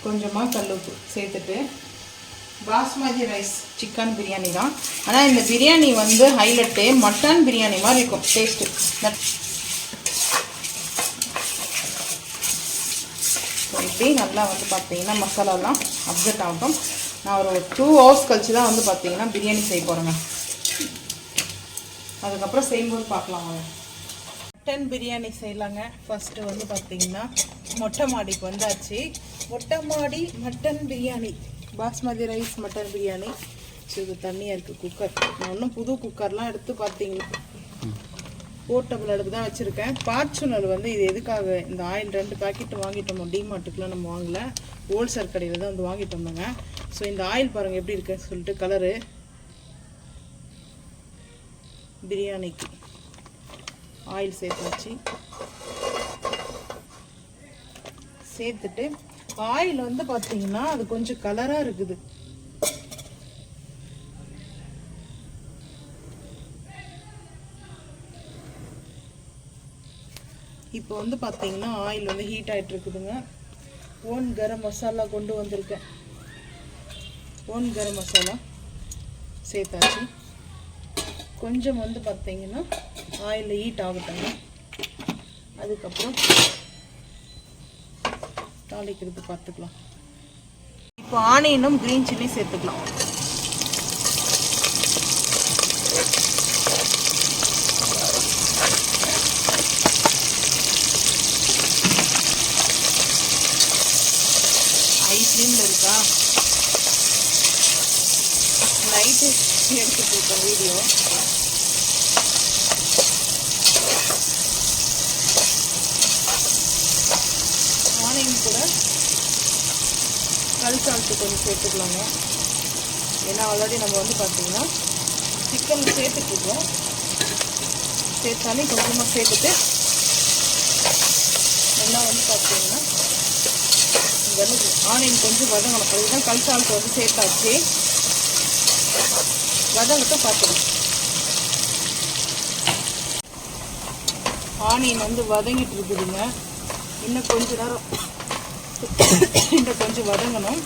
கொஞ்சமாக கல்லுப்பு சேர்த்துட்டு பாஸ்மதி ரைஸ் சிக்கன் பிரியாணி தான். ஆனால் இந்த பிரியாணி வந்து ஹைலைட்டு மட்டன் பிரியாணி மாதிரி இருக்கும் டேஸ்ட்டு. இப்படி நல்லா வந்து பார்த்தீங்கன்னா மசாலாலாம் அப்செட் ஆகட்டும். நான் ஒரு 2 hours கழிச்சு தான் வந்து பார்த்தீங்கன்னா பிரியாணி செய்ய போகிறேங்க. அதுக்கப்புறம் செய்யும்போது பார்க்கலாம். மட்டன் பிரியாணி செய்யலாங்க. ஃபஸ்ட்டு வந்து பார்த்தீங்கன்னா மொட்டை மாடிக்கு வந்தாச்சு. மொட்டை மாடி mutton biryani, basmati rice mutton biryani. So இது தண்ணியாக இருக்குது குக்கர். நான் இன்னும் புது குக்கர்லாம் எடுத்து பார்த்தீங்களா போர்ட்டபிள் அடுப்பு தான் வச்சுருக்கேன். ஃபார்ச்சுனர் வந்து இது எதுக்காக இந்த ஆயில் 2 பாக்கெட் வாங்கிட்டோம். டிமார்ட்டுக்குலாம் நம்ம வாங்கலை, ஹோல்சேல் கடையில் தான் வந்து வாங்கிட்டு வந்தோங்க. ஸோ இந்த ஆயில் பாருங்கள் எப்படி இருக்குன்னு சொல்லிட்டு கலரு. பிரியாணிக்கு ஆயில் சேர்த்தாச்சு. சேர்த்துட்டு ஆயில் வந்து பார்த்தீங்கன்னா அது கொஞ்சம் கலராக இருக்குது. இப்போ வந்து பார்த்தீங்கன்னா ஆயில் வந்து ஹீட் ஆகிட்டு இருக்குதுங்க. ஓன் கரம் மசாலா கொண்டு வந்திருக்கேன். ஓன் கரம் மசாலா சேர்த்தாச்சு. கொஞ்சம் வந்து பார்த்தீங்கன்னா ஆயிலில் ஹீட் ஆகட்டாங்க. அதுக்கப்புறம் தாளிக்கிறது பார்த்துக்கலாம். இப்போ ஆனியனும் க்ரீன் சில்லி சேர்த்துக்கலாம். ஐஸ்லீமில் இருக்கா நைட்டு எடுத்துட்டு இருக்கேன் வீடியோ. ஆனியன் கூட கல் சால்ட்டு கொஞ்சம் சேர்த்துக்கலாங்க. ஏன்னா ஆல்ரெடி நம்ம வந்து பார்த்தீங்கன்னா சிக்கனில் சேர்த்துட்ருக்கோம். சேர்த்தாலே கொஞ்சமாக சேர்த்துட்டு எல்லாம் வந்து பார்த்தீங்கன்னா ஆனியன் கொஞ்சம் வதங்கணும். அதுதான் கல் சால்ட்டு வந்து சேர்த்தாச்சு. வதங்கத்தை பார்த்துக்கலாம். ஆனியன் வந்து வதங்கிட்டு இருக்குதுங்க. இன்னும் கொஞ்ச நேரம் இன்னும் கொஞ்சம் வதங்கணும்.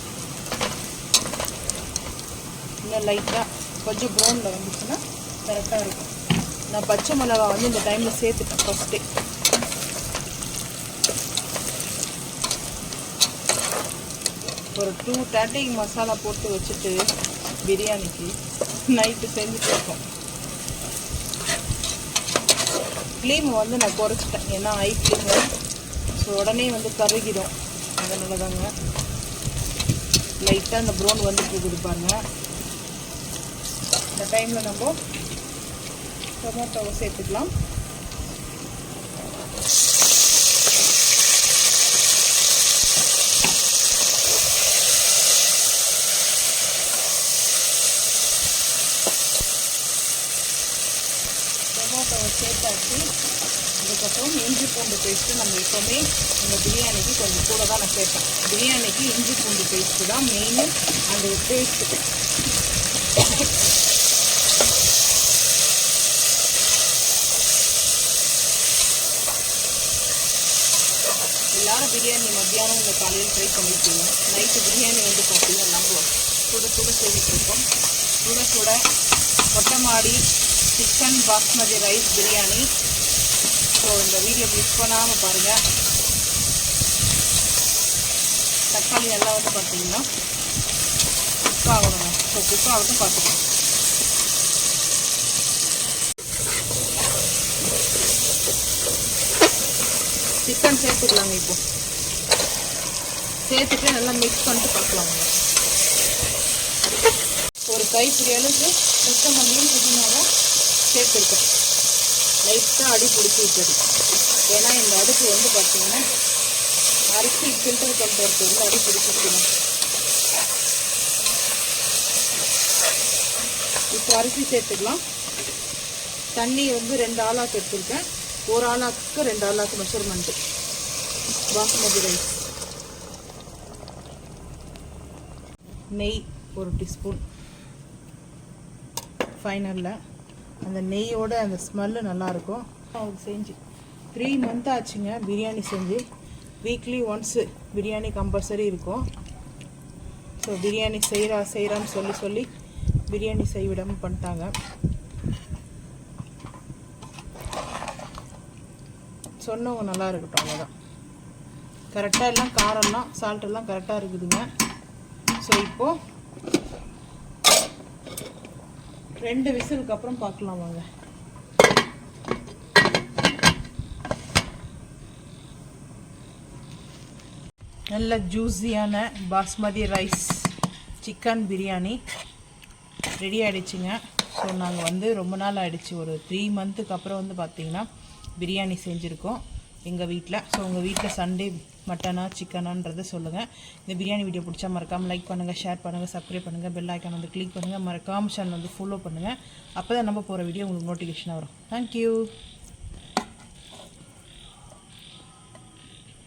இன்னும் லைட்டாக கொஞ்சம் ப்ரௌனில் வந்துச்சுன்னா கரெக்டாக இருக்கும். நான் பச்சை மிளகா வந்து இந்த டைமில் சேர்த்துட்டேன் ஃபஸ்ட்டே. ஒரு 2:30 மசாலா போட்டு வச்சுட்டு பிரியாணிக்கு நைட்டு செஞ்சுட்டு இருக்கோம். ஃப்ளேமை வந்து நான் குறைச்சிட்டேன். ஏன்னா ஹை ஃப்ளேமு. ஸோ உடனே வந்து கருகிடும். அதனால தாங்க லைட்டாக அந்த ப்ரௌன் வந்துட்டு இருக்குது பாருங்க. இந்த டைமில் நம்ம டொமேட்டோவை சேர்த்துக்கலாம். டொமேட்டோவை சேர்த்தாச்சு. அதுக்கப்புறம் இஞ்சி பூண்டு பேஸ்ட்டு நம்ம எப்போவுமே இந்த பிரியாணிக்கு கொஞ்சம் கூட தான் நான் சேர்ப்பேன். பிரியாணிக்கு இஞ்சி பூண்டு பேஸ்ட்டு தான் மெயின். அந்த டேஸ்ட்டு எல்லாரும் பிரியாணி மத்தியானம் இந்த காலையில் ட்ரை பண்ணியிருக்கீங்க. நைட்டு பிரியாணி வந்து பார்த்தீங்கன்னா நம்ம சுட சுட செய்துட்ருக்கோம். சுட சுட மொட்டை மாடி chicken basmati rice biryani. So இந்த வீடியோ மிஸ் பண்ணாமல் பாருங்கள். தக்காளி எல்லாம் வந்து பார்த்தீங்கன்னா குக் ஆகணுங்க. ஸோ குக் ஆகட்டும் பார்த்துக்கலாம். சிக்கன் சேர்த்துக்கலாங்க. இப்போ சேர்த்துட்டு நல்லா மிக்ஸ் பண்ணிட்டு பார்க்கலாங்க. ஒரு கைப்பிடி அளவுக்கு கொத்தமல்லியும் புதினாவும் சேர்த்துருக்கேன். லைட்டாக அடி பிடிச்சி விட்டது. ஏன்னா இந்த அடுப்பு வந்து பார்த்தீங்கன்னா அரிசி ஃபில்டர் பண்ணுறது வந்து அடி பிடிச்சிருக்கணும். இப்போ அரிசி சேர்த்துக்கலாம். தண்ணி வந்து 2 ஆளாக்கு எடுத்துருக்கேன். 1 ஆளாக்கு 2 ஆளாக்கு மெஷர்மெண்ட்டு. பாஸ்மதி ரைஸ். நெய் 1 டீஸ்பூன். ஃபைனலில் அந்த நெய்யோட அந்த ஸ்மெல்லு நல்லாயிருக்கும். அது செஞ்சு 3 மந்த் ஆச்சுங்க பிரியாணி செஞ்சு. வீக்லி ஒன்ஸு பிரியாணி கம்பல்சரி இருக்கும். ஸோ பிரியாணி செய்கிறான்னு சொல்லி பிரியாணி செய்ய விடாமல் பண்ணிட்டாங்க. சொன்னவங்க நல்லா இருக்கட்டும், அவ்வளோதான். கரெக்டாக எல்லாம் காரம்லாம் சால்ட்டெல்லாம் கரெக்டாக இருக்குதுங்க. ஸோ இப்போது 2 விசிலுக்கு அப்புறம் பார்க்கலாம் வாங்க. நல்ல ஜூஸியான basmati rice chicken biryani ready ஆகிடுச்சுங்க. ஸோ நாங்கள் ரொம்ப நாள் ஆகிடுச்சு, ஒரு 3 மந்த்துக்கு அப்புறம் பார்த்திங்கன்னா பிரியாணி செஞ்சுருக்கோம் எங்கள் வீட்டில். ஸோ உங்கள் வீட்டில் சண்டே மட்டனா சிக்கனான்றதை சொல்லுங்கள். இந்த பிரியாணி வீடியோ பிடிச்சா மறக்காமல் லைக் பண்ணுங்கள், ஷேர் பண்ணுங்கள், சப்ஸ்கிரைப் பண்ணுங்கள், பெல் ஐக்கான் கிளிக் பண்ணுங்கள், மறக்காமல் சேனல் ஃபாலோ பண்ணுங்கள். அப்போ தான் நம்ம போகிற வீடியோ உங்களுக்கு நோட்டிஃபிகேஷனாக வரும். தேங்க்யூ.